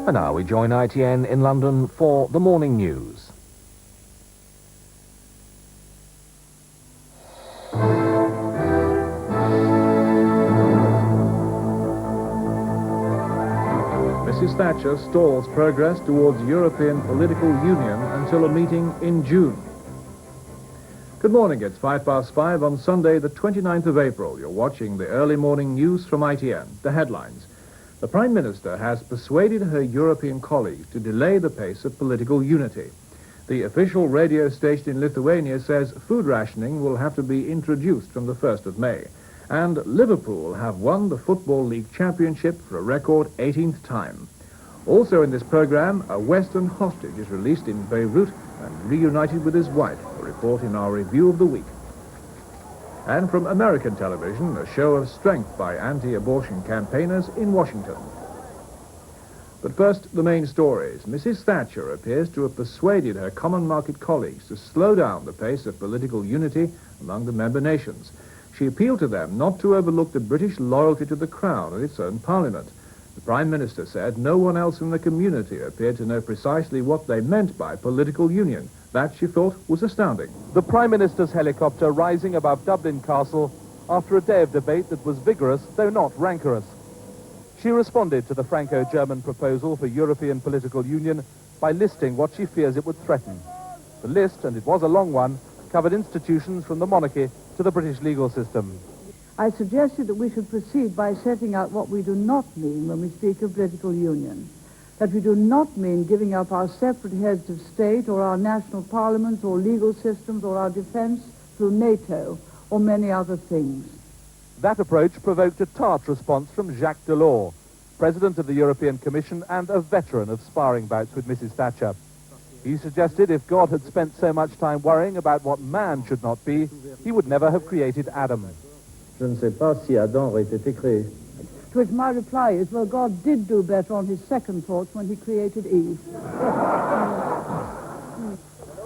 And now we join ITN in London for the morning news. Mrs. Thatcher stalls progress towards European political union until a meeting in June. Good morning, it's 5:05 on Sunday the 29th of April. You're watching the early morning news from ITN. The headlines. The Prime Minister has persuaded her European colleagues to delay the pace of political unity. The official radio station in Lithuania says food rationing will have to be introduced from the 1st of May. And Liverpool have won the Football League Championship for a record 18th time. Also in this programme, a Western hostage is released in Beirut and reunited with his wife. A report in our review of the week. And from American television, a show of strength by anti-abortion campaigners in Washington. But first, the main stories. Mrs. Thatcher appears to have persuaded her common market colleagues to slow down the pace of political unity among the member nations. She appealed to them not to overlook the British loyalty to the Crown and its own Parliament. The Prime Minister said no one else in the community appeared to know precisely what they meant by political union. That, she thought, was astounding. The Prime Minister's helicopter rising above Dublin Castle after a day of debate that was vigorous, though not rancorous. She responded to the Franco-German proposal for European political union by listing what she fears it would threaten. The list, and it was a long one, covered institutions from the monarchy to the British legal system. I suggested that we should proceed by setting out what we do not mean when we speak of political union. That we do not mean giving up our separate heads of state or our national parliaments or legal systems or our defence through NATO or many other things. That approach provoked a tart response from Jacques Delors, President of the European Commission and a veteran of sparring bouts with Mrs. Thatcher. He suggested if God had spent so much time worrying about what man should not be, he would never have created Adam. Je ne sais pas si Adam aurait été créé. To which my reply is, well, God did do better on his second thoughts when he created Eve.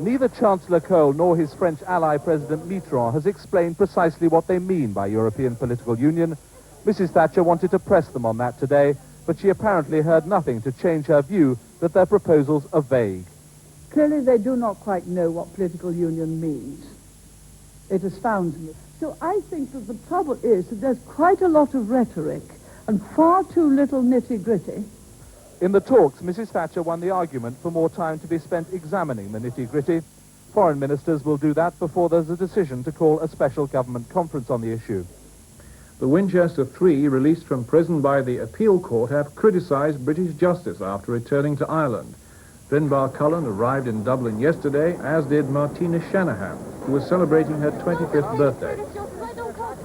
Neither Chancellor Kohl nor his French ally President Mitterrand has explained precisely what they mean by European political union. Mrs. Thatcher wanted to press them on that today, but she apparently heard nothing to change her view that their proposals are vague. Clearly they do not quite know what political union means. It astounds me. So I think that the trouble is that there's quite a lot of rhetoric and far too little nitty-gritty. In the talks, Mrs. Thatcher won the argument for more time to be spent examining the nitty-gritty. Foreign ministers will do that before there's a decision to call a special government conference on the issue. The Winchester Three, released from prison by the appeal court, have criticised British justice after returning to Ireland. Finbar Cullen arrived in Dublin yesterday, as did Martina Shanahan, who was celebrating her 25th birthday.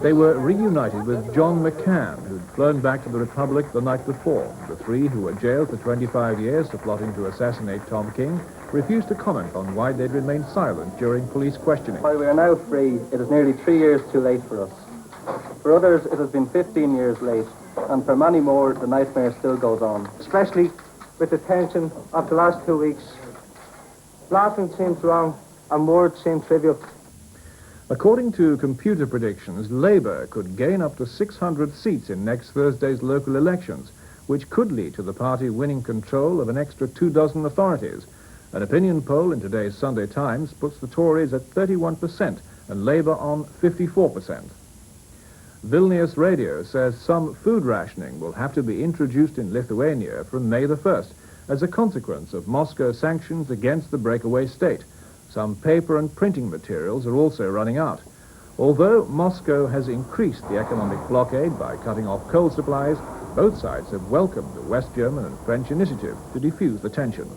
They were reunited with John McCann, who'd flown back to the Republic the night before. The three, who were jailed for 25 years for plotting to assassinate Tom King, refused to comment on why they'd remained silent during police questioning. While we are now free, it is nearly 3 years too late for us. For others, it has been 15 years late, and for many more, the nightmare still goes on. Especially with the tension of the last 2 weeks. Laughing seems wrong, and words seem trivial. According to computer predictions, Labour could gain up to 600 seats in next Thursday's local elections, which could lead to the party winning control of an extra 24 authorities. An opinion poll in today's Sunday Times puts the Tories at 31% and Labour on 54%. Vilnius Radio says some food rationing will have to be introduced in Lithuania from May the 1st as a consequence of Moscow sanctions against the breakaway state. Some paper and printing materials are also running out. Although Moscow has increased the economic blockade by cutting off coal supplies, both sides have welcomed the West German and French initiative to defuse the tension.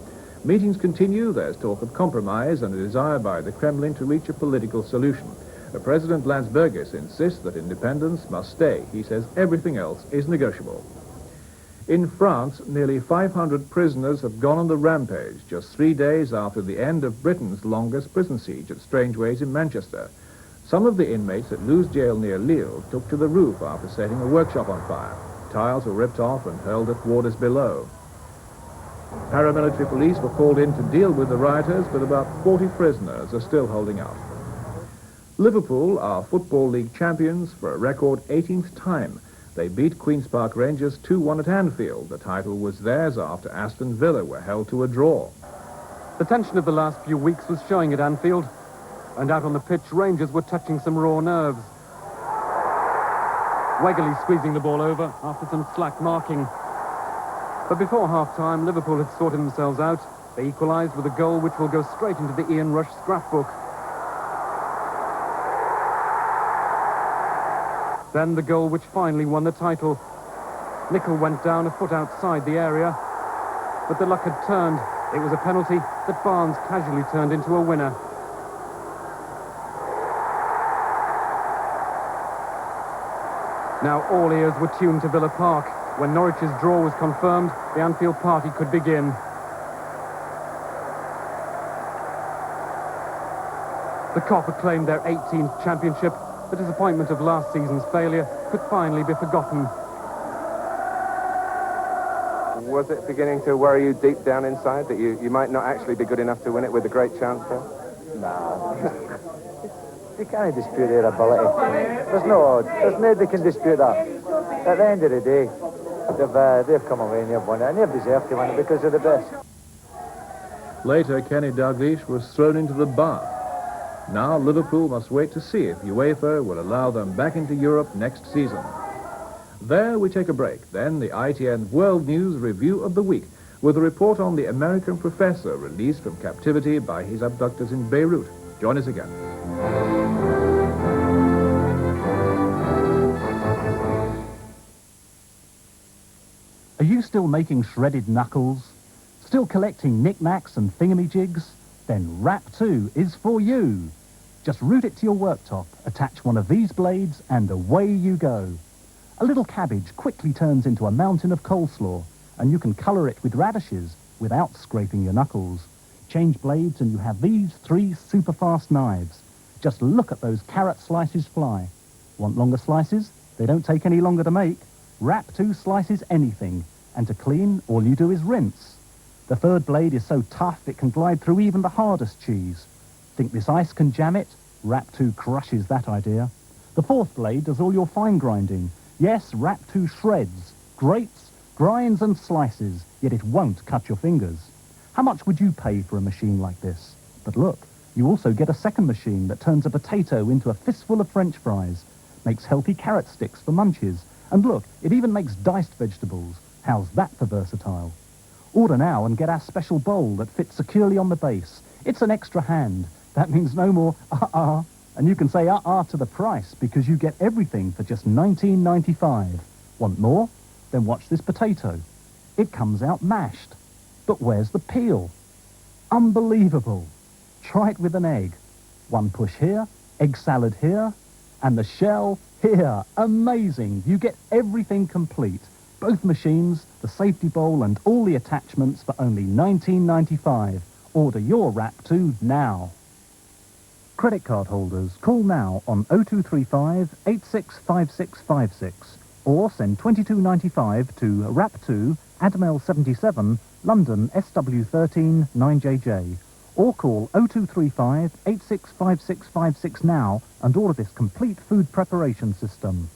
Meetings continue, there's talk of compromise and a desire by the Kremlin to reach a political solution. President Landsbergis insists that independence must stay. He says everything else is negotiable. In France, nearly 500 prisoners have gone on the rampage just 3 days after the end of Britain's longest prison siege at Strangeways in Manchester. Some of the inmates at Lewes Jail near Lille took to the roof after setting a workshop on fire. Tiles were ripped off and hurled at warders below. Paramilitary police were called in to deal with the rioters, but about 40 prisoners are still holding out. Liverpool are Football League champions for a record 18th time. They beat Queen's Park Rangers 2-1 at Anfield. The title was theirs after Aston Villa were held to a draw. The tension of the last few weeks was showing at Anfield, and out on the pitch, Rangers were touching some raw nerves. Wegley squeezing the ball over after some slack marking. But before half-time, Liverpool had sorted themselves out. They equalised with a goal which will go straight into the Ian Rush scrapbook. Then the goal which finally won the title. Nicol went down a foot outside the area, but the luck had turned. It was a penalty that Barnes casually turned into a winner. Now all ears were tuned to Villa Park. When Norwich's draw was confirmed, the Anfield party could begin. The Kop acclaimed their 18th championship. The disappointment of last season's failure could finally be forgotten. Was it beginning to worry you deep down inside that you might not actually be good enough to win it with a great chance there? No. You can't dispute their ability. There's nobody can dispute that. At the end of the day, they've come away and they've won it, and they've deserved to win it because they're the best. Later, Kenny Dalglish was thrown into the bath. Now Liverpool must wait to see if UEFA will allow them back into Europe next season. There we take a break. Then the ITN World News Review of the Week with a report on the American professor released from captivity by his abductors in Beirut. Join us again. Are you still making shredded knuckles? Still collecting knickknacks and thingamajigs? Then Rap 2 is for you. Just route it to your worktop, attach one of these blades, and away you go. A little cabbage quickly turns into a mountain of coleslaw, and you can colour it with radishes without scraping your knuckles. Change blades and you have these 3 super fast knives. Just look at those carrot slices fly. Want longer slices? They don't take any longer to make. Rap 2 slices anything, and to clean, all you do is rinse. The third blade is so tough it can glide through even the hardest cheese. Think this ice can jam it? Rap 2 crushes that idea. The fourth blade does all your fine grinding. Yes, Rap 2 shreds, grates, grinds and slices, yet it won't cut your fingers. How much would you pay for a machine like this? But look, you also get a second machine that turns a potato into a fistful of French fries, makes healthy carrot sticks for munchies, and look, it even makes diced vegetables. How's that for versatile? Order now and get our special bowl that fits securely on the base. It's an extra hand. That means no more and you can say to the price because you get everything for just $19.95. Want more? Then watch this potato. It comes out mashed. But where's the peel? Unbelievable. Try it with an egg. One push here, egg salad here, and the shell here. Amazing. You get everything complete. Both machines, the safety bowl and all the attachments for only $19.95. Order your Rap 2 now. Credit card holders, call now on 0235 865656 or send $22.95 to Rap 2, Admel 77, London SW13 9JJ. Or call 0235 865656 now and order this complete food preparation system.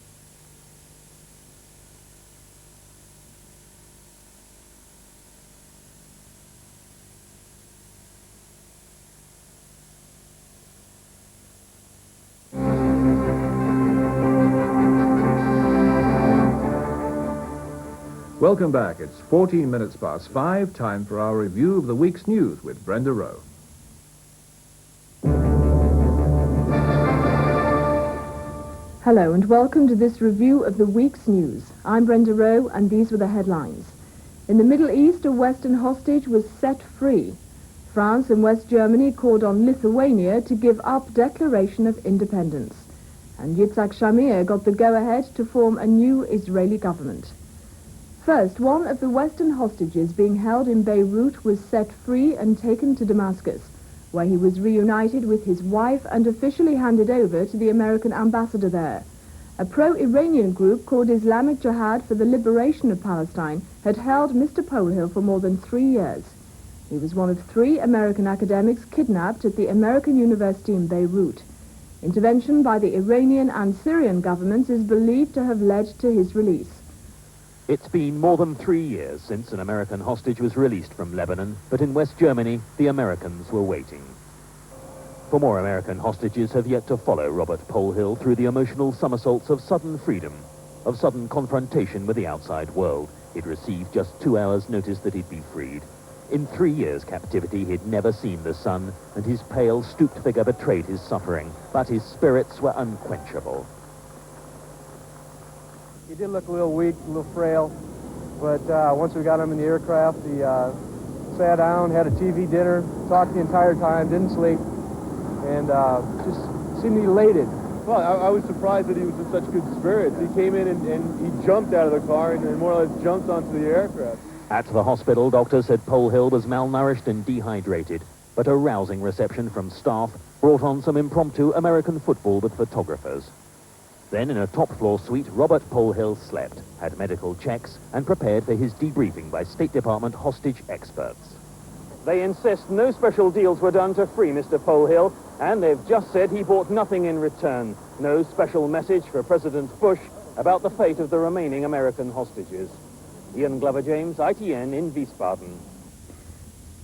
Welcome back. It's 14 minutes past 5, time for our review of the week's news with Brenda Rowe. Hello and welcome to this review of the week's news. I'm Brenda Rowe and these were the headlines. In the Middle East, a Western hostage was set free. France and West Germany called on Lithuania to give up declaration of independence. And Yitzhak Shamir got the go-ahead to form a new Israeli government. First, one of the Western hostages being held in Beirut was set free and taken to Damascus, where he was reunited with his wife and officially handed over to the American ambassador there. A pro-Iranian group called Islamic Jihad for the Liberation of Palestine had held Mr. Polehill for more than 3 years. He was one of 3 American academics kidnapped at the American University in Beirut. Intervention by the Iranian and Syrian governments is believed to have led to his release. It's been more than 3 years since an American hostage was released from Lebanon, but in West Germany, the Americans were waiting. 4 more American hostages have yet to follow Robert Polhill through the emotional somersaults of sudden freedom, of sudden confrontation with the outside world. He'd received just 2 hours' notice that he'd be freed. In 3 years' captivity, he'd never seen the sun, and his pale, stooped figure betrayed his suffering, but his spirits were unquenchable. He did look a little weak, a little frail, but once we got him in the aircraft, he sat down, had a TV dinner, talked the entire time, didn't sleep, and just seemed elated. Well, I was surprised that he was in such good spirits. He came in and he jumped out of the car and more or less jumped onto the aircraft. At the hospital, doctors said Polhill was malnourished and dehydrated, but a rousing reception from staff brought on some impromptu American football with photographers. Then, in a top-floor suite, Robert Polhill slept, had medical checks, and prepared for his debriefing by State Department hostage experts. They insist no special deals were done to free Mr. Polhill, and they've just said he bought nothing in return. No special message for President Bush about the fate of the remaining American hostages. Ian Glover-James, ITN in Wiesbaden.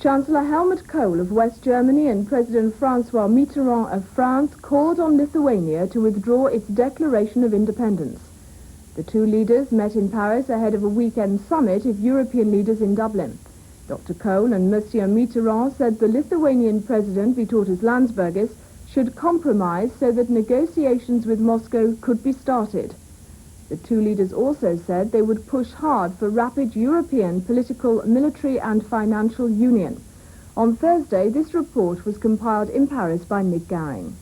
Chancellor Helmut Kohl of West Germany and President Francois Mitterrand of France called on Lithuania to withdraw its declaration of independence. The 2 leaders met in Paris ahead of a weekend summit of European leaders in Dublin. Dr. Kohl and Monsieur Mitterrand said the Lithuanian president, Vytautas Landsbergis, should compromise so that negotiations with Moscow could be started. The 2 leaders also said they would push hard for rapid European political, military and financial union. On Thursday, this report was compiled in Paris by Nick Gowing.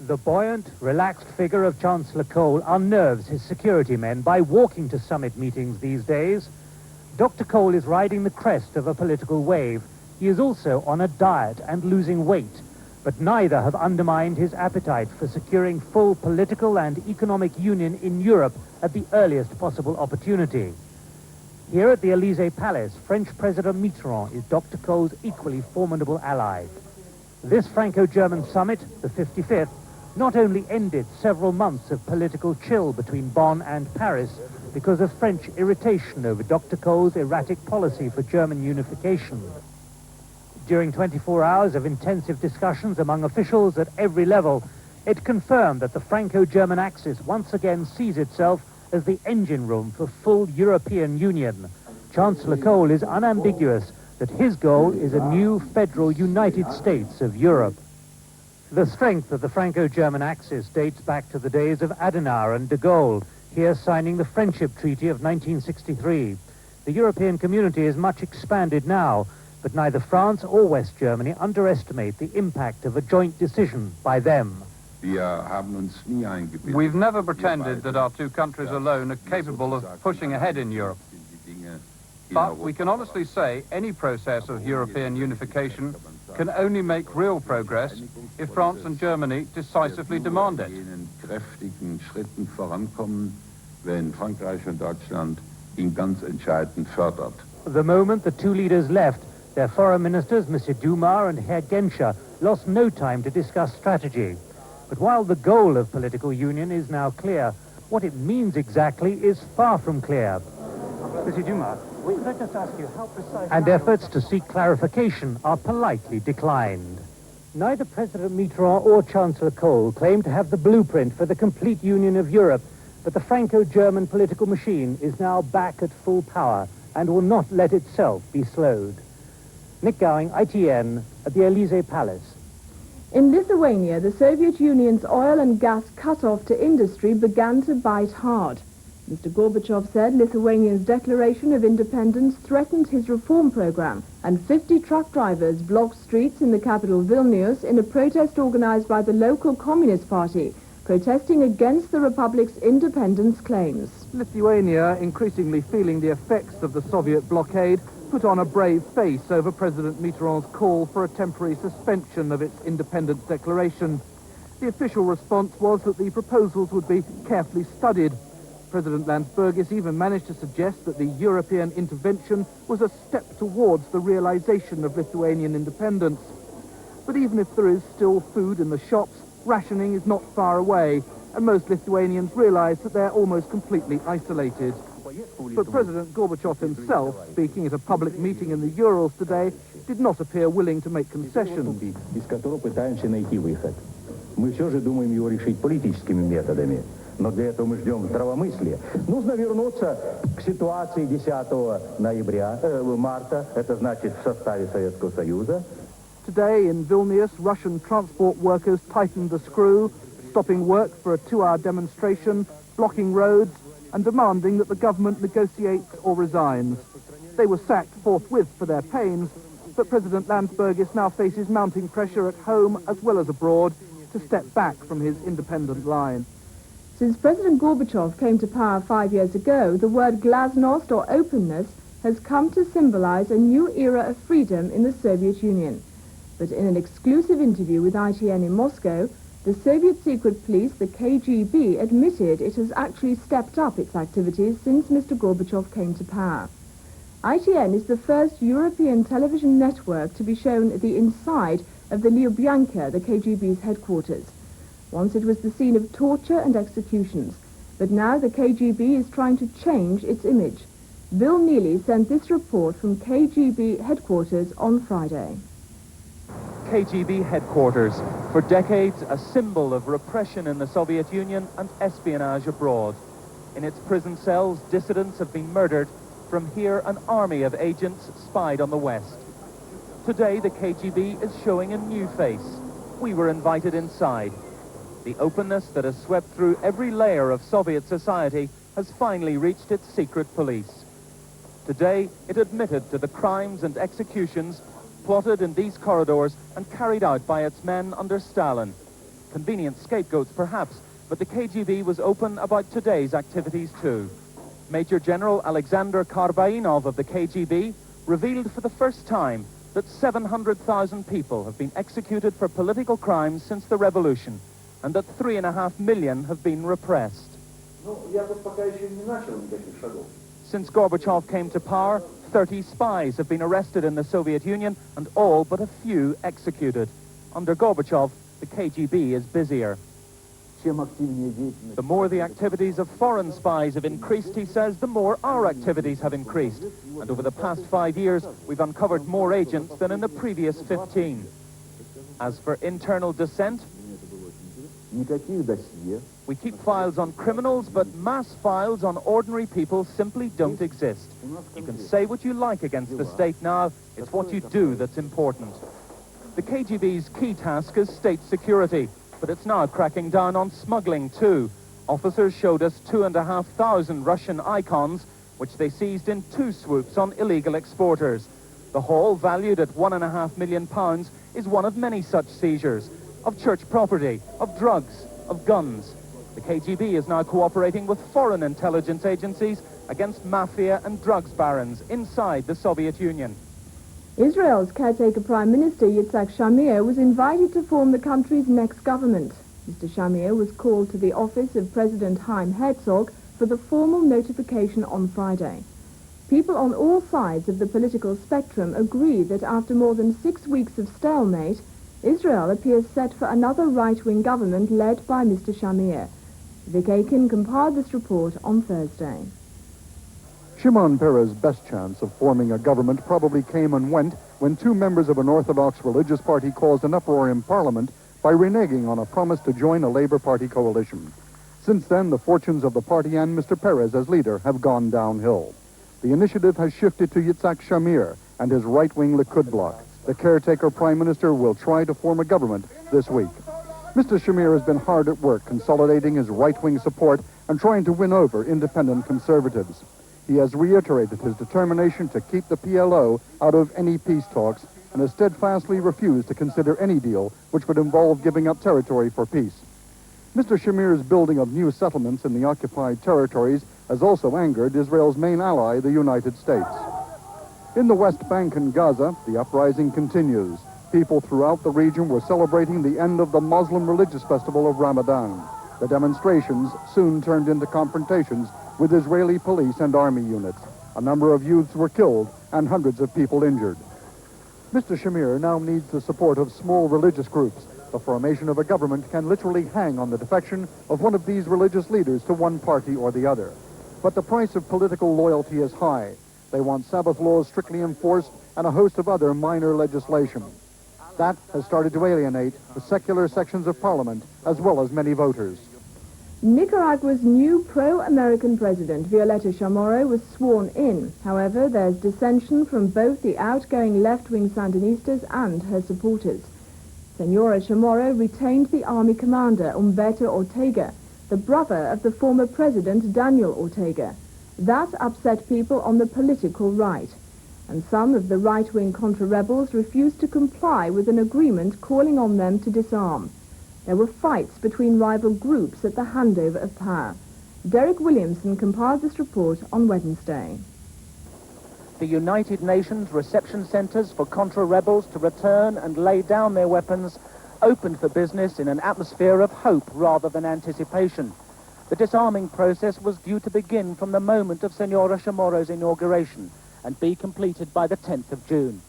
The buoyant, relaxed figure of Chancellor Kohl unnerves his security men by walking to summit meetings these days. Dr. Kohl is riding the crest of a political wave. He is also on a diet and losing weight, but neither have undermined his appetite for securing full political and economic union in Europe at the earliest possible opportunity. Here at the Élysée Palace, French President Mitterrand is Dr. Kohl's equally formidable ally. This Franco-German summit, the 55th, not only ended several months of political chill between Bonn and Paris because of French irritation over Dr. Kohl's erratic policy for German unification. During 24 hours of intensive discussions among officials at every level, it confirmed that the Franco-German axis once again sees itself as the engine room for full European union. Chancellor Kohl is unambiguous that his goal is a new federal United States of Europe. The strength of the Franco-German axis dates back to the days of Adenauer and de Gaulle, here signing the Friendship Treaty of 1963. The European community is much expanded now, but neither France or West Germany underestimate the impact of a joint decision by them. We've never pretended that our 2 countries alone are capable of pushing ahead in Europe. But we can honestly say any process of European unification can only make real progress if France and Germany decisively demand it. The moment the 2 leaders left, their foreign ministers, Monsieur Dumas and Herr Genscher, lost no time to discuss strategy. But while the goal of political union is now clear, what it means exactly is far from clear. Monsieur Dumas, could I just ask you how precise... And efforts to seek clarification are politely declined. Neither President Mitterrand or Chancellor Kohl claim to have the blueprint for the complete union of Europe, but the Franco-German political machine is now back at full power and will not let itself be slowed. Nick Gowing, ITN, at the Élysée Palace. In Lithuania, the Soviet Union's oil and gas cut-off to industry began to bite hard. Mr. Gorbachev said Lithuania's declaration of independence threatened his reform program, and 50 truck drivers blocked streets in the capital Vilnius in a protest organized by the local Communist Party, protesting against the republic's independence claims. Lithuania, increasingly feeling the effects of the Soviet blockade, put on a brave face over President Mitterrand's call for a temporary suspension of its independence declaration. The official response was that the proposals would be carefully studied. President Landsbergis even managed to suggest that the European intervention was a step towards the realization of Lithuanian independence. But even if there is still food in the shops, Rationing is not far away, and most Lithuanians realize that they're almost completely isolated. But President Gorbachev himself, speaking at a public meeting in the Urals today, did not appear willing to make concessions. из которого пытаемся найти выход. Мы все же думаем его решить политическими методами, но для этого мы ждем здравомыслия. Нужно вернуться к ситуации 10 марта, это значит в составе Советского Союза. Today in Vilnius, Russian transport workers tightened the screw, stopping work for a 2-hour demonstration, blocking roads, and demanding that the government negotiates or resigns. They were sacked forthwith for their pains, but President Landsbergis now faces mounting pressure at home as well as abroad to step back from his independent line. Since President Gorbachev came to power 5 years ago, the word glasnost, or openness, has come to symbolize a new era of freedom in the Soviet Union. But in an exclusive interview with ITN in Moscow, the Soviet secret police, the KGB, admitted it has actually stepped up its activities since Mr. Gorbachev came to power. ITN is the first European television network to be shown the inside of the Lubyanka, the KGB's headquarters. Once it was the scene of torture and executions, but now the KGB is trying to change its image. Bill Neely sent this report from KGB headquarters on Friday. KGB headquarters, for decades a symbol of repression in the Soviet Union and espionage abroad. In its prison cells, dissidents have been murdered. From here, an army of agents spied on the West. Today, the KGB is showing a new face. We were invited inside. The openness that has swept through every layer of Soviet society has finally reached its secret police. Today, it admitted to the crimes and executions plotted in these corridors and carried out by its men under Stalin. Convenient scapegoats, perhaps, but the KGB was open about today's activities too. Major General Alexander Karbainov of the KGB revealed for the first time that 700,000 people have been executed for political crimes since the revolution, and that 3.5 million have been repressed. Since Gorbachev came to power, 30 spies have been arrested in the Soviet Union and all but a few executed. Under Gorbachev, the KGB is busier. The more the activities of foreign spies have increased, he says, the more our activities have increased. And over the past 5 years, we've uncovered more agents than in the previous 15. As for internal dissent, we keep files on criminals, but mass files on ordinary people simply don't exist. You can say what you like against the state now, it's what you do that's important. The KGB's key task is state security, but it's now cracking down on smuggling too. Officers showed us 2,500 Russian icons, which they seized in 2 swoops on illegal exporters. The haul, valued at £1.5 million, is one of many such seizures, of church property, of drugs, of guns. The KGB is now cooperating with foreign intelligence agencies against mafia and drugs barons inside the Soviet Union. Israel's caretaker Prime Minister Yitzhak Shamir was invited to form the country's next government. Mr. Shamir was called to the office of President Chaim Herzog for the formal notification on Friday. People on all sides of the political spectrum agree that after more than 6 weeks of stalemate, Israel appears set for another right-wing government led by Mr. Shamir. Vic Aiken compiled this report on Thursday. Shimon Peres' best chance of forming a government probably came and went when 2 members of an Orthodox religious party caused an uproar in Parliament by reneging on a promise to join a Labour Party coalition. Since then, the fortunes of the party and Mr. Peres as leader have gone downhill. The initiative has shifted to Yitzhak Shamir and his right-wing Likud bloc. The caretaker prime minister will try to form a government this week. Mr. Shamir has been hard at work consolidating his right-wing support and trying to win over independent conservatives. He has reiterated his determination to keep the PLO out of any peace talks and has steadfastly refused to consider any deal which would involve giving up territory for peace. Mr. Shamir's building of new settlements in the occupied territories has also angered Israel's main ally, the United States. In the West Bank and Gaza, the uprising continues. People throughout the region were celebrating the end of the Muslim religious festival of Ramadan. The demonstrations soon turned into confrontations with Israeli police and army units. A number of youths were killed and hundreds of people injured. Mr. Shamir now needs the support of small religious groups The formation of a government can literally hang on the defection of one of these religious leaders to one party or the other. But the price of political loyalty is high. They want Sabbath laws strictly enforced and a host of other minor legislation. That has started to alienate the secular sections of Parliament as well as many voters. Nicaragua's new pro-American president, Violeta Chamorro, was sworn in. However, there's dissension from both the outgoing left-wing Sandinistas and her supporters. Senora Chamorro retained the army commander, Humberto Ortega, the brother of the former president, Daniel Ortega. That upset people on the political right, and some of the right-wing contra-rebels refused to comply with an agreement calling on them to disarm. There were fights between rival groups at the handover of power. Derek Williamson compiled this report on Wednesday. The United Nations reception centres for contra-rebels to return and lay down their weapons opened for business in an atmosphere of hope rather than anticipation. The disarming process was due to begin from the moment of Senora Chamorro's inauguration and be completed by the 10th of June.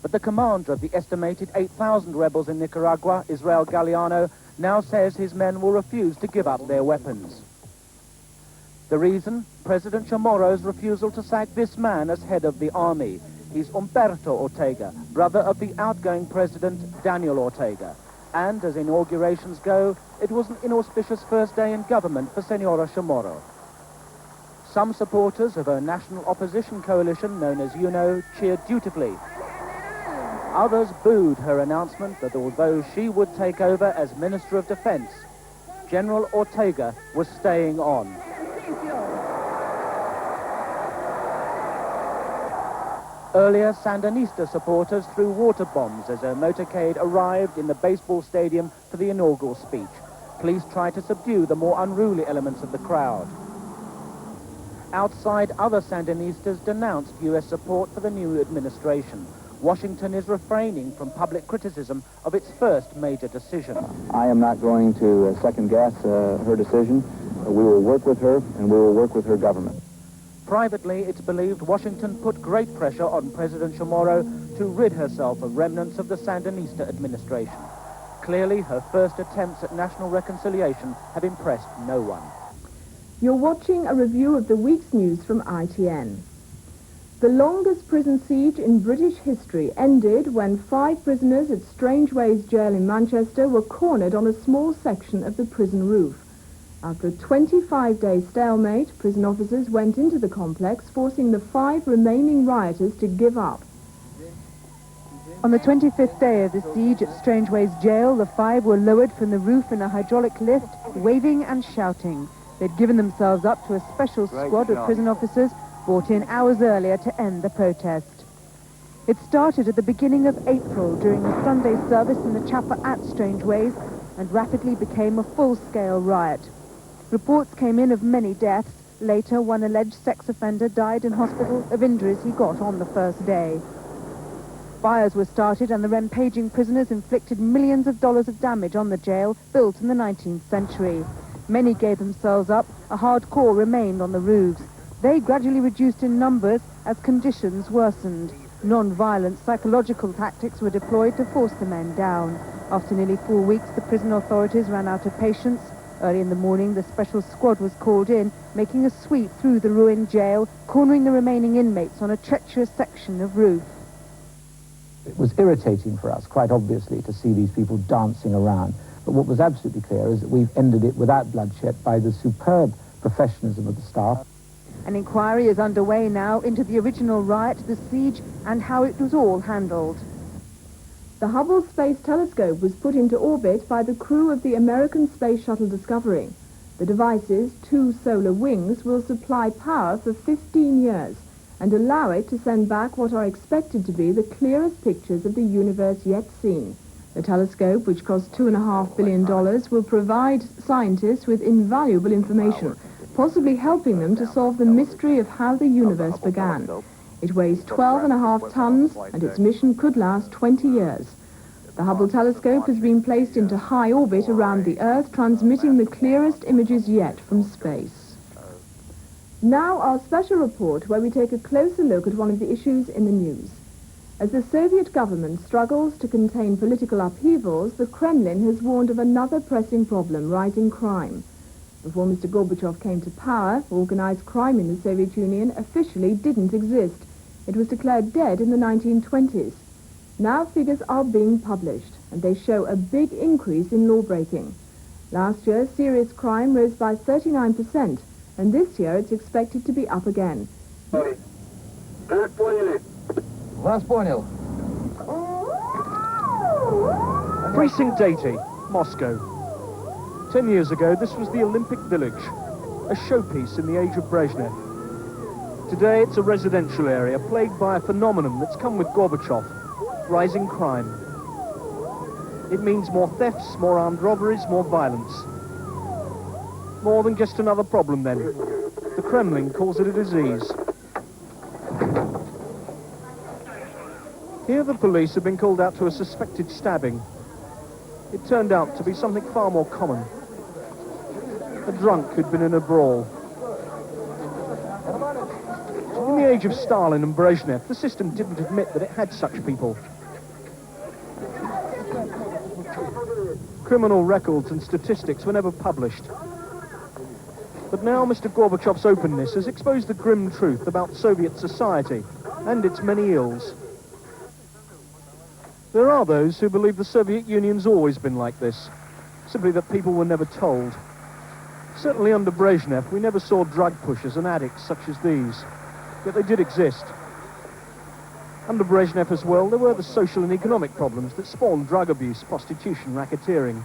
But the commander of the estimated 8,000 rebels in Nicaragua, Israel Galeano, now says his men will refuse to give up their weapons. The reason? President Chamorro's refusal to sack this man as head of the army. He's Humberto Ortega, brother of the outgoing president, Daniel Ortega. And as inaugurations go, it was an inauspicious first day in government for Senora Chamorro. Some supporters of her national opposition coalition, known as UNO, cheered dutifully. Others booed her announcement that although she would take over as Minister of Defense, General Ortega was staying on. Earlier, Sandinista supporters threw water bombs as her motorcade arrived in the baseball stadium for the inaugural speech. Police tried to subdue the more unruly elements of the crowd. Outside, other Sandinistas denounced U.S. support for the new administration. Washington is refraining from public criticism of its first major decision. I am not going to second-guess her decision. We will work with her, and we will work with her government. Privately, it's believed Washington put great pressure on President Chamorro to rid herself of remnants of the Sandinista administration. Clearly, her first attempts at national reconciliation have impressed no one. You're watching a review of the week's news from ITN. The longest prison siege in British history ended when 5 prisoners at Strangeways jail in Manchester were cornered on a small section of the prison roof. After a 25-day stalemate, prison officers went into the complex, forcing the 5 remaining rioters to give up. On the 25th day of the siege at Strangeways jail, the 5 were lowered from the roof in a hydraulic lift, waving and shouting. They'd given themselves up to a special squad of prison officers brought in hours earlier to end the protest. It started at the beginning of April during the Sunday service in the chapel at Strangeways and rapidly became a full-scale riot. Reports came in of many deaths. Later, one alleged sex offender died in hospital of injuries he got on the first day. Fires were started and the rampaging prisoners inflicted millions of dollars of damage on the jail built in the 19th century. Many gave themselves up. A hard core remained on the roofs. They gradually reduced in numbers as conditions worsened. Non-violent psychological tactics were deployed to force the men down. After nearly 4 weeks, the prison authorities ran out of patience. Early in the morning, the special squad was called in, making a sweep through the ruined jail, cornering the remaining inmates on a treacherous section of roof. It was irritating for us, quite obviously, to see these people dancing around. But what was absolutely clear is that we've ended it without bloodshed by the superb professionalism of the staff. An inquiry is underway now into the original riot, the siege, and how it was all handled. The Hubble Space Telescope was put into orbit by the crew of the American Space Shuttle Discovery. The device's 2 solar wings will supply power for 15 years and allow it to send back what are expected to be the clearest pictures of the universe yet seen. The telescope, which cost $2.5 billion, will provide scientists with invaluable information, possibly helping them to solve the mystery of how the universe began. It weighs 12.5 tons, and its mission could last 20 years. The Hubble telescope has been placed into high orbit around the Earth, transmitting the clearest images yet from space. Now our special report, where we take a closer look at one of the issues in the news. As the Soviet government struggles to contain political upheavals, the Kremlin has warned of another pressing problem, rising crime. Before Mr. Gorbachev came to power, organized crime in the Soviet Union officially didn't exist. It was declared dead in the 1920s. Now figures are being published, and they show a big increase in lawbreaking. Last year, serious crime rose by 39%, and this year it's expected to be up again. Вас понял. Precinct 80, Moscow. 10 years ago, this was the Olympic Village, a showpiece in the age of Brezhnev. Today, it's a residential area plagued by a phenomenon that's come with Gorbachev, rising crime. It means more thefts, more armed robberies, more violence. More than just another problem, then. The Kremlin calls it a disease. Here the police have been called out to a suspected stabbing. It turned out to be something far more common. A drunk who'd been in a brawl. In the age of Stalin and Brezhnev, the system didn't admit that it had such people. Criminal records and statistics were never published. But now Mr. Gorbachev's openness has exposed the grim truth about Soviet society and its many ills. There are those who believe the Soviet Union's always been like this, simply that people were never told. Certainly under Brezhnev, we never saw drug pushers and addicts such as these, yet they did exist. Under Brezhnev as well, there were the social and economic problems that spawned drug abuse, prostitution, racketeering.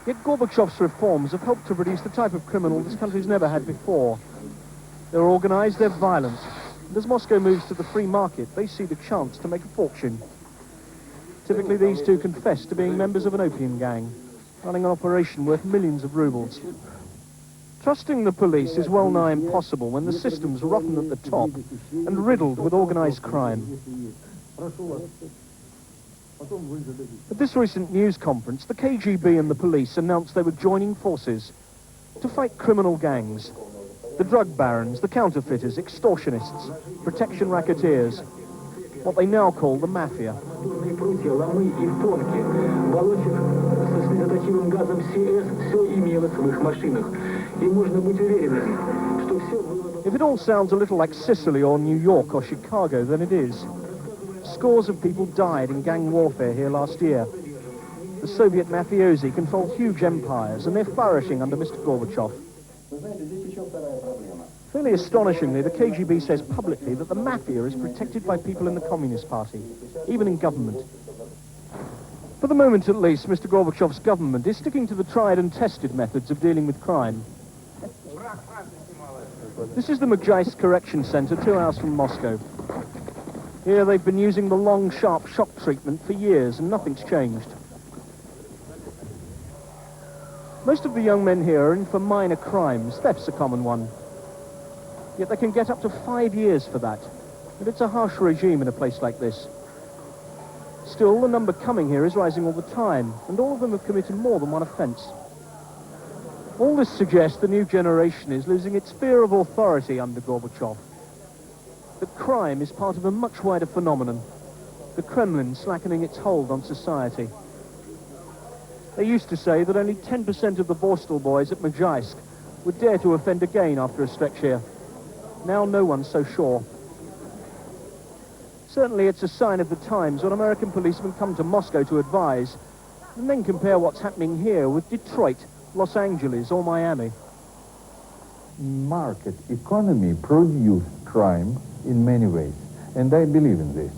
Yet Gorbachev's reforms have helped to produce the type of criminal this country's never had before. They're organized, they're violent, and as Moscow moves to the free market, they see the chance to make a fortune. Typically, these two confess to being members of an opium gang, running an operation worth millions of rubles. Trusting the police is well nigh impossible when the system's rotten at the top and riddled with organized crime. At this recent news conference, the KGB and the police announced they were joining forces to fight criminal gangs, the drug barons, the counterfeiters, extortionists, protection racketeers, what they now call the mafia. If it all sounds a little like Sicily or New York or Chicago, then it is. Scores of people died in gang warfare here last year. The Soviet mafiosi control huge empires, and they're flourishing under Mr. Gorbachev. Fairly astonishingly, the KGB says publicly that the mafia is protected by people in the Communist Party, even in government. For the moment, at least, Mr. Gorbachev's government is sticking to the tried and tested methods of dealing with crime. This is the Mejaisk Correction Center, 2 hours from Moscow. Here they've been using the long, sharp shock treatment for years, and nothing's changed. Most of the young men here are in for minor crimes. Theft's a common one. Yet they can get up to 5 years for that. And it's a harsh regime in a place like this. Still, the number coming here is rising all the time, and all of them have committed more than one offence. All this suggests the new generation is losing its fear of authority under Gorbachev. That crime is part of a much wider phenomenon, the Kremlin slackening its hold on society. They used to say that only 10% of the Borstal boys at Mejaisk would dare to offend again after a stretch here. Now no one's so sure. Certainly it's a sign of the times when American policemen come to Moscow to advise, and then compare what's happening here with Detroit, Los Angeles or Miami. Market economy produced crime in many ways, and I believe in this.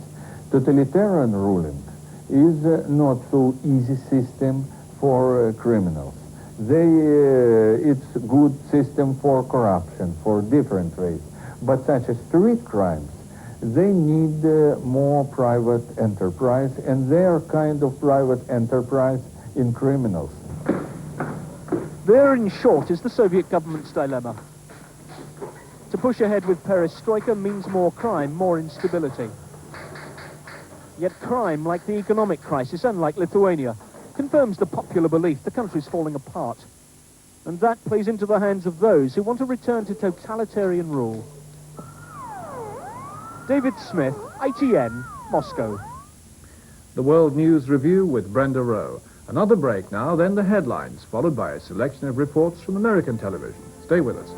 Totalitarian ruling is not so easy system for criminals. It's a good system for corruption, for different ways. But such as street crimes, they need more private enterprise, and their kind of private enterprise in criminals. There, in short, is the Soviet government's dilemma. To push ahead with perestroika means more crime, more instability. Yet crime, like the economic crisis, unlike Lithuania, confirms the popular belief the country's falling apart. And that plays into the hands of those who want to return to totalitarian rule. David Smith, ITN, Moscow. The World News Review with Brenda Rowe. Another break now, then the headlines, followed by a selection of reports from American television. Stay with us.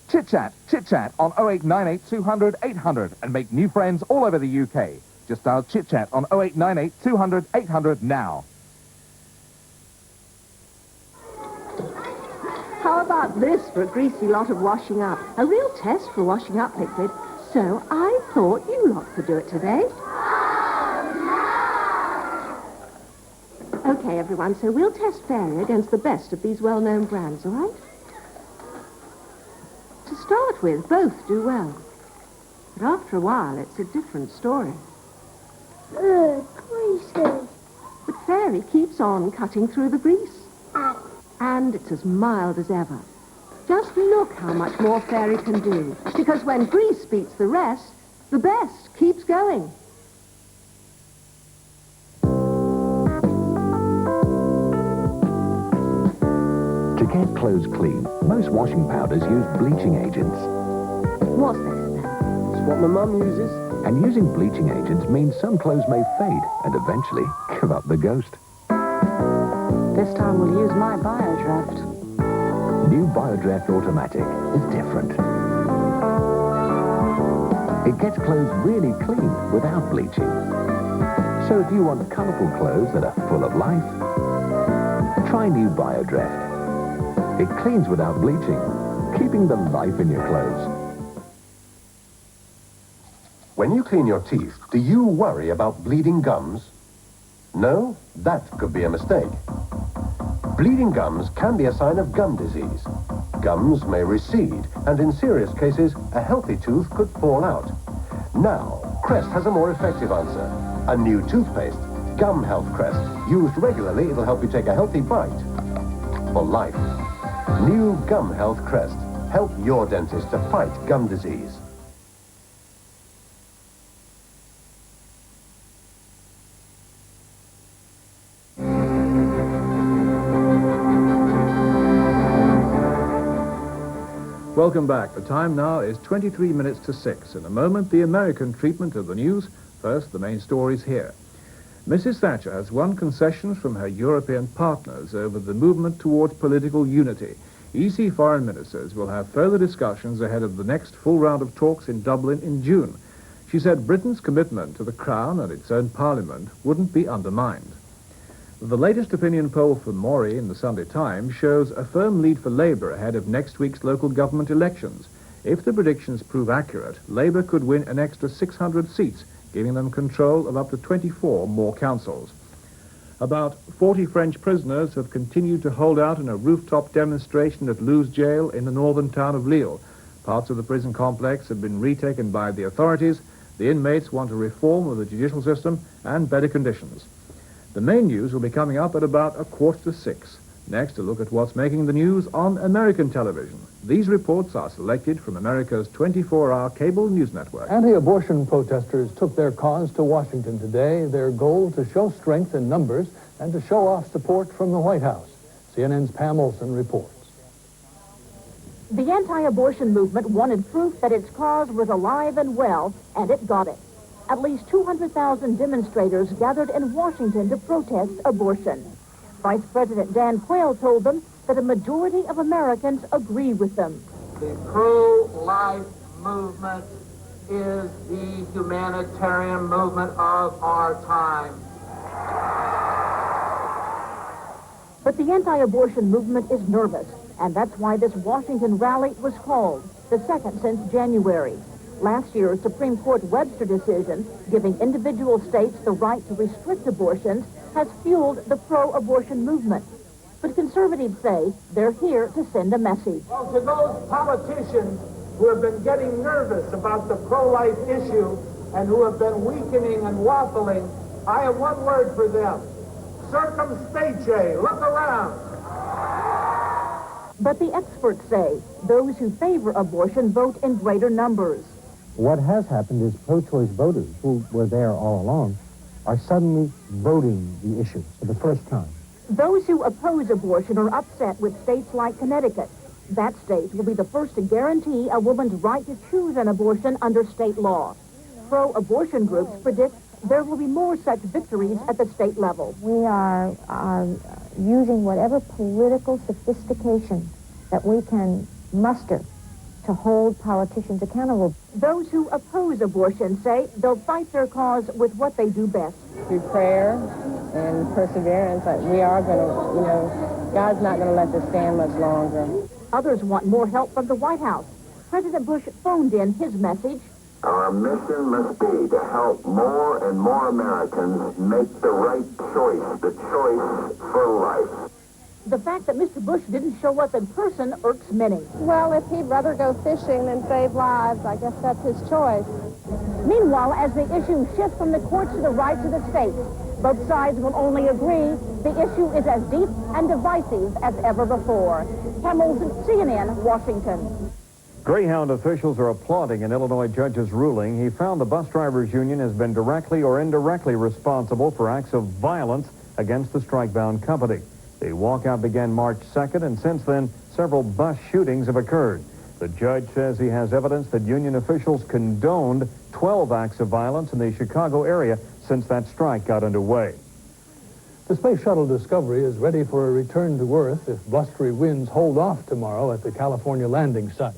Chit-chat on 0898 200 800 and make new friends all over the UK. Just dial chit-chat on 0898 200 800 now. How about this for a greasy lot of washing up? A real test for washing up liquid. So I thought you lot could do it today. Okay, everyone, so we'll test Fairy against the best of these well-known brands, all right? To start with, both do well. But after a while, it's a different story. Greasy. But Fairy keeps on cutting through the grease. And it's as mild as ever. Just look how much more Fairy can do. Because when grease beats the rest, the best keeps going. To get clothes clean, most washing powders use bleaching agents. What's this then? It's what my mum uses. And using bleaching agents means some clothes may fade and eventually give up the ghost. This time we'll use my Biodraft. New Biodraft Automatic is different. It gets clothes really clean without bleaching. So if you want colourful clothes that are full of life, try new Biodraft. It cleans without bleaching, keeping the life in your clothes. When you clean your teeth, do you worry about bleeding gums? No? That could be a mistake. Bleeding gums can be a sign of gum disease. Gums may recede, and in serious cases, a healthy tooth could fall out. Now, Crest has a more effective answer. A new toothpaste, Gum Health Crest. Used regularly, it'll help you take a healthy bite. For life. New Gum Health Crest. Help your dentist to fight gum disease. Welcome back. The time now is 23 minutes to 6. In a moment, the American treatment of the news. First, the main stories here. Mrs. Thatcher has won concessions from her European partners over the movement towards political unity. EC foreign ministers will have further discussions ahead of the next full round of talks in Dublin in June. She said Britain's commitment to the Crown and its own parliament wouldn't be undermined. The latest opinion poll from Maury in the Sunday Times shows a firm lead for Labour ahead of next week's local government elections. If the predictions prove accurate, Labour could win an extra 600 seats, giving them control of up to 24 more councils. About 40 French prisoners have continued to hold out in a rooftop demonstration at Luz Jail in the northern town of Lille. Parts of the prison complex have been retaken by the authorities. The inmates want a reform of the judicial system and better conditions. The main news will be coming up at about 5:45. Next, a look at what's making the news on American television. These reports are selected from America's 24-hour cable news network. Anti-abortion protesters took their cause to Washington today, their goal to show strength in numbers and to show off support from the White House. CNN's Pam Olson reports. The anti-abortion movement wanted proof that its cause was alive and well, and it got it. At least 200,000 demonstrators gathered in Washington to protest abortion. Vice President Dan Quayle told them that a majority of Americans agree with them. The pro-life movement is the humanitarian movement of our time. But the anti-abortion movement is nervous, and that's why this Washington rally was called, the second since January. Last year's Supreme Court Webster decision, giving individual states the right to restrict abortions, has fueled the pro-abortion movement. But conservatives say they're here to send a message. Well, to those politicians who have been getting nervous about the pro-life issue and who have been weakening and waffling, I have one word for them. Circumspece, look around. But the experts say those who favor abortion vote in greater numbers. What has happened is pro-choice voters, who were there all along, are suddenly voting the issue for the first time. Those who oppose abortion are upset with states like Connecticut. That state will be the first to guarantee a woman's right to choose an abortion under state law. Pro-abortion groups predict there will be more such victories at the state level. We are using whatever political sophistication that we can muster to hold politicians accountable. Those who oppose abortion say they'll fight their cause with what they do best. Through prayer and perseverance, we are going to, God's not going to let this stand much longer. Others want more help from the White House. President Bush phoned in his message. Our mission must be to help more and more Americans make the right choice, the choice for life. The fact that Mr. Bush didn't show up in person irks many. Well, if he'd rather go fishing than save lives, I guess that's his choice. Meanwhile, as the issue shifts from the courts to the rights of the states, both sides will only agree the issue is as deep and divisive as ever before. Hamels, CNN, Washington. Greyhound officials are applauding an Illinois judge's ruling. He found the bus drivers union has been directly or indirectly responsible for acts of violence against the strike-bound company. The walkout began March 2nd, and since then, several bus shootings have occurred. The judge says he has evidence that union officials condoned 12 acts of violence in the Chicago area since that strike got underway. The Space Shuttle Discovery is ready for a return to Earth if blustery winds hold off tomorrow at the California landing site.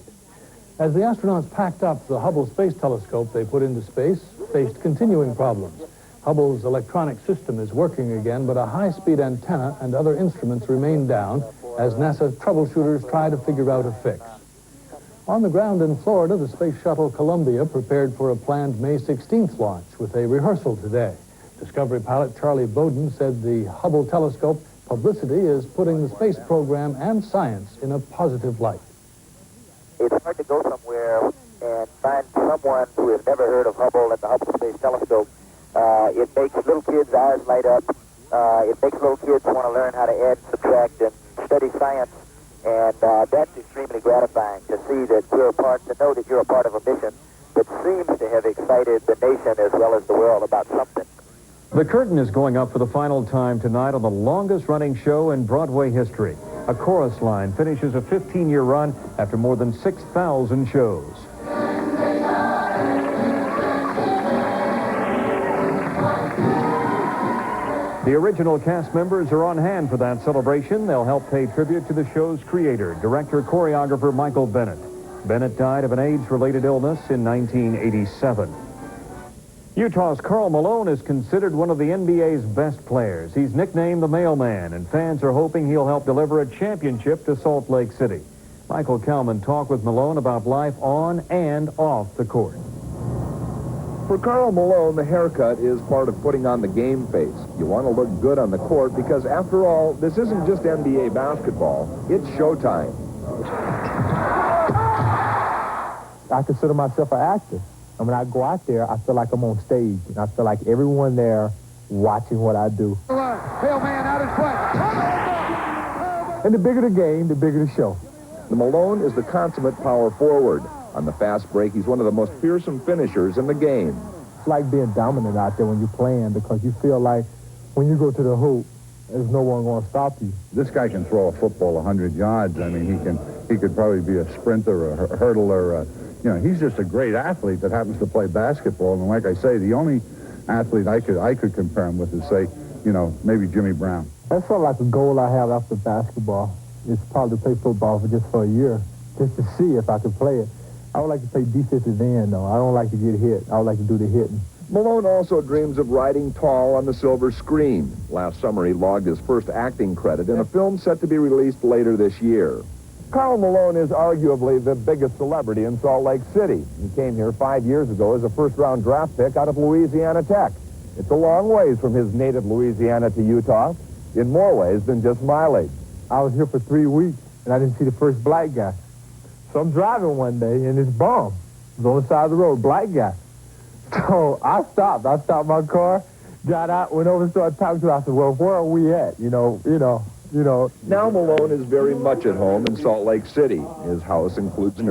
As the astronauts packed up, the Hubble Space Telescope they put into space faced continuing problems. Hubble's electronic system is working again, but a high-speed antenna and other instruments remain down as NASA troubleshooters try to figure out a fix. On the ground in Florida, the Space Shuttle Columbia prepared for a planned May 16th launch with a rehearsal today. Discovery pilot Charlie Bowden said the Hubble telescope publicity is putting the space program and science in a positive light. It's hard to go somewhere and find someone who has never heard of Hubble and the Hubble Space Telescope. It makes little kids' eyes light up. It makes little kids want to learn how to add, subtract, and study science. And that's extremely gratifying to see that you're a part, to know that you're a part of a mission that seems to have excited the nation as well as the world about something. The curtain is going up for the final time tonight on the longest-running show in Broadway history. A chorus line finishes a 15-year run after more than 6,000 shows. The original cast members are on hand for that celebration. They'll help pay tribute to the show's creator, director-choreographer Michael Bennett. Bennett died of an AIDS-related illness in 1987. Utah's Karl Malone is considered one of the NBA's best players. He's nicknamed the Mailman, and fans are hoping he'll help deliver a championship to Salt Lake City. Michael Kalman talked with Malone about life on and off the court. For Karl Malone, the haircut is part of putting on the game face. You want to look good on the court because, after all, this isn't just NBA basketball. It's showtime. I consider myself an actor. And when I go out there, I feel like I'm on stage. And I feel like everyone there watching what I do. Hail man out in front. And the bigger the game, the bigger the show. The Malone is the consummate power forward. On the fast break, he's one of the most fearsome finishers in the game. It's like being dominant out there when you're playing because you feel like when you go to the hoop, there's no one going to stop you. This guy can throw a football 100 yards. I mean, he could probably be a sprinter, a hurdler. You know, he's just a great athlete that happens to play basketball. And like I say, the only athlete I could compare him with is, say, you know, maybe Jimmy Brown. That's sort of like a goal I have after basketball. It's probably to play football for a year, just to see if I could play it. I would like to play defensive end, though. I don't like to get hit. I would like to do the hitting. Malone also dreams of riding tall on the silver screen. Last summer, he logged his first acting credit in a film set to be released later this year. Karl Malone is arguably the biggest celebrity in Salt Lake City. He came here 5 years ago as a first-round draft pick out of Louisiana Tech. It's a long ways from his native Louisiana to Utah, in more ways than just mileage. I was here for 3 weeks, and I didn't see the first black guy. So I'm driving one day, and this bum was on the side of the road, black guy. So I stopped. I stopped my car, got out, went over and started talking to him. I said, well, where are we at? You know. Now Malone is very much at home in Salt Lake City. His house includes an